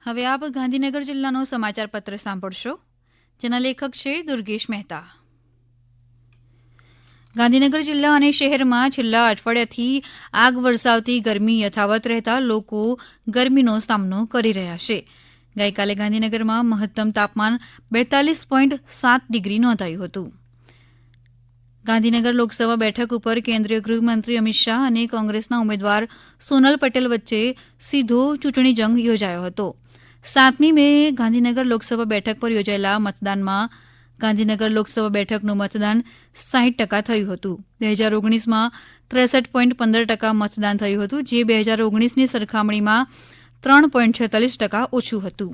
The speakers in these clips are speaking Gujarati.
હવે આપ ગાંધીનગર જિલ્લાનો સમાચાર પત્ર સાંભળશો, જેના લેખક છે દુર્ગેશ મહેતા. ગાંધીનગર જિલ્લા અને શહેરમાં છેલ્લા અઠવાડિયાથી આગ વરસાવતી ગરમી યથાવત રહેતા લોકો ગરમીનો સામનો કરી રહ્યા છે. ગઈકાલે ગાંધીનગરમાં મહત્તમ તાપમાન 42.7 ડિગ્રી નોંધાયું હતું. ગાંધીનગર લોકસભા બેઠક ઉપર કેન્દ્રીય ગૃહમંત્રી અમિત શાહ અને કોંગ્રેસના ઉમેદવાર સોનલ પટેલ વચ્ચે સીધો ચૂંટણી જંગ યોજાયો હતો. 7મી મે ગાંધીનગર લોકસભા બેઠક પર યોજાયેલા મતદાનમાં ગાંધીનગર લોકસભા બેઠકનું મતદાન 60% થયું હતું. 2019માં 63.15% મતદાન થયું હતું, જે 2019ની સરખામણીમાં 3.46% ઓછું હતું.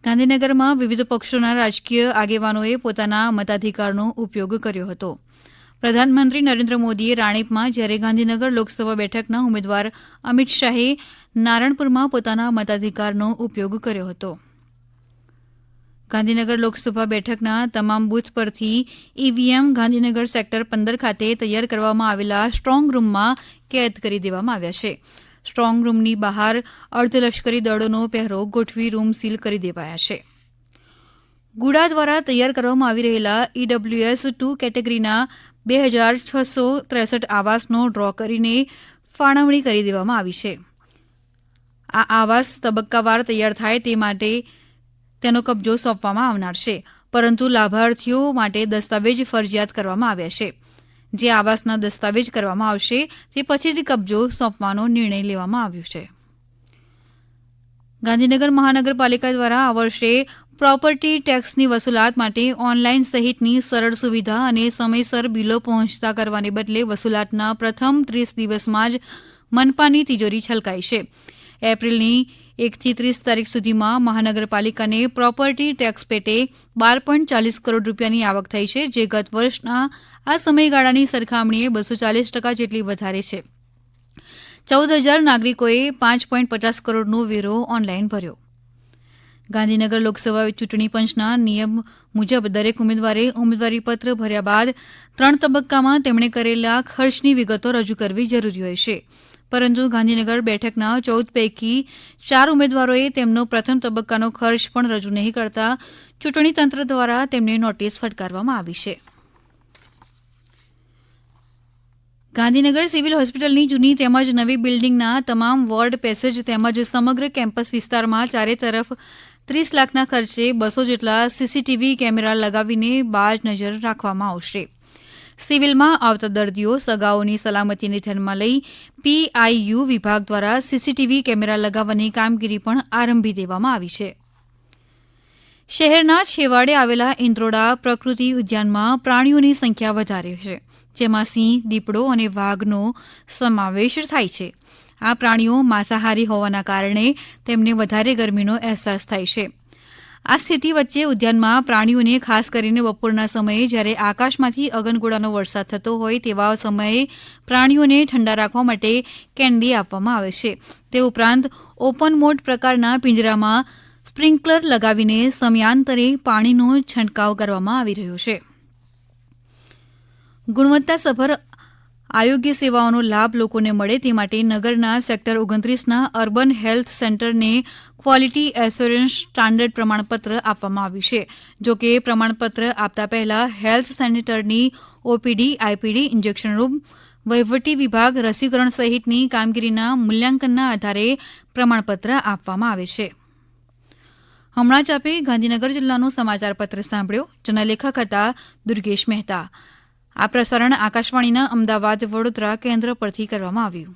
ગાંધીનગરમાં વિવિધ પક્ષોના રાજકીય આગેવાનોએ પોતાના મતાધિકારનો ઉપયોગ કર્યો હતો. પ્રધાનમંત્રી નરેન્દ્ર મોદીએ રાણીપમાં, જ્યારે ગાંધીનગર લોકસભા બેઠકના ઉમેદવાર અમિત શાહે નારણપુરમાં પોતાના મતાધિકારનો ઉપયોગ કર્યો હતો. ગાંધીનગર લોકસભા બેઠકના તમામ બૂથ પરથી ઈવીએમ ગાંધીનગર સેક્ટર 15 ખાતે તૈયાર કરવામાં આવેલા સ્ટ્રોંગ રૂમમાં કેદ કરી દેવામાં આવ્યા છે. સ્ટ્રોંગ રૂમની બહાર અર્ધલશ્કરી દળોનો પહેરો ગોઠવી રૂમ સીલ કરી દેવાયા છે. ગુડા દ્વારા તૈયાર કરવામાં આવી રહેલા EWS 2 કેટેગરીના 2663 આવાસનો ડ્રો કરીને ફાળવણી કરી દેવામાં આવી છે. આ આવાસ તબક્કાવાર તૈયાર થાય તે માટે તેનો કબજો સોંપવામાં આવનાર છે, પરંતુ લાભાર્થીઓ માટે દસ્તાવેજ ફરજિયાત કરવામાં આવ્યા છે. જે આવાસના દસ્તાવેજ કરવામાં આવશે તે પછી જ કબજો સોંપવાનો નિર્ણય લેવામાં આવ્યો છે. ગાંધીનગર મહાનગરપાલિકા દ્વારા આ વર્ષે પ્રોપર્ટી ટેક્સની વસૂલાત માટે ઓનલાઈન સહિતની સરળ સુવિધા અને સમયસર બિલો પહોંચતા કરવાને બદલે વસૂલાતના પ્રથમ 30 દિવસમાં જ મનપાની તિજોરી છલકાઈ છે. એપ્રિલની 1 થી 30 તારીખ સુધીમાં મહાનગરપાલિકાને પ્રોપર્ટી ટેક્સ પેટે 12.40 કરોડ રૂપિયાની આવક થઈ છે, જે ગત વર્ષના આ સમયગાળાની સરખામણીએ 240% જેટલી વધારે છે. 14,000 નાગરિકોએ 5.50 કરોડનો વેરો ઓનલાઈન ભર્યો. ગાંધીનગર લોકસભા ચૂંટણી પંચના નિયમ મુજબ દરેક ઉમેદવારે ઉમેદવારીપત્ર ભર્યા બાદ 3 તબક્કામાં તેમણે કરેલા ખર્ચની વિગતો રજૂ કરવી જરૂરી હોય છે. પરંતુ ગાંધીનગર બેઠકના 14 પૈકી 4 ઉમેદવારોએ તેમનો પ્રથમ તબક્કાનો ખર્ચ પણ રજૂ નહીં કરતા ચૂંટણી તંત્ર દ્વારા તેમને નોટિસ ફટકારવામાં આવી છે. ગાંધીનગર સિવિલ હોસ્પિટલની જૂની તેમજ નવી બિલ્ડિંગના તમામ વોર્ડ, પેસેજ તેમજ સમગ્ર કેમ્પસ વિસ્તારમાં ચારે તરફ 30 લાખના ખર્ચે 200 જેટલા સીસીટીવી કેમેરા લગાવીને બાજ નજર રાખવામાં આવશે. સિવિલમાં આવતા દર્દીઓ, સગાઓની સલામતીને ધ્યાનમાં લઈ PIU વિભાગ દ્વારા સીસીટીવી કેમેરા લગાવવાની કામગીરી પણ આરંભી દેવામાં આવી છે. શહેરના છેવાડે આવેલા ઇન્દ્રોડા પ્રકૃતિ ઉદ્યાનમાં પ્રાણીઓની સંખ્યા વધારે છે, જેમાં સિંહ, દીપડો અને વાઘનો સમાવેશ થાય છે. આ પ્રાણીઓ માંસાહારી હોવાના કારણે તેમને વધારે ગરમીનો અહેસાસ થાય છે. આ સ્થિતિ વચ્ચે ઉદ્યાનમાં પ્રાણીઓને ખાસ કરીને બપોરના સમયે, જ્યારે આકાશમાંથી અગનગોળાનો વરસાદ થતો હોય તેવા સમયે પ્રાણીઓને ઠંડા રાખવા માટે કેન્ડી આપવામાં આવે છે. તે ઉપરાંત ઓપન મોડ પ્રકારના પિંજરામાં સ્પ્રિંકલર લગાવીને સમયાંતરે પાણીનો છંટકાવ કરવામાં આવી રહ્યો છે. ગુણવત્તાસભર આરોગ્ય સેવાઓનો લાભ લોકોને મળે તે માટે નગરના સેક્ટર 29ના અર્બન હેલ્થ સેન્ટરને ક્વોલિટી એશ્યોરન્સ સ્ટાન્ડર્ડ પ્રમાણપત્ર આપવામાં આવ્યું છે. જોકે પ્રમાણપત્ર આપતા પહેલા હેલ્થ સેન્ટરની OPD, IPD, ઇન્જેક્શન રૂમ, વહીવટી વિભાગ, રસીકરણ સહિતની કામગીરીના મૂલ્યાંકનના આધારે પ્રમાણપત્ર આપવામાં આવે છે. હમણાં જ આપે ગાંધીનગર જિલ્લાનો સમાચાર પત્ર સાંભળ્યો, જેના લેખક હતા દુર્ગેશ મહેતા. આ પ્રસારણ આકાશવાણીના અમદાવાદ, વડોદરા કેન્દ્ર પરથી કરવામાં આવ્યું.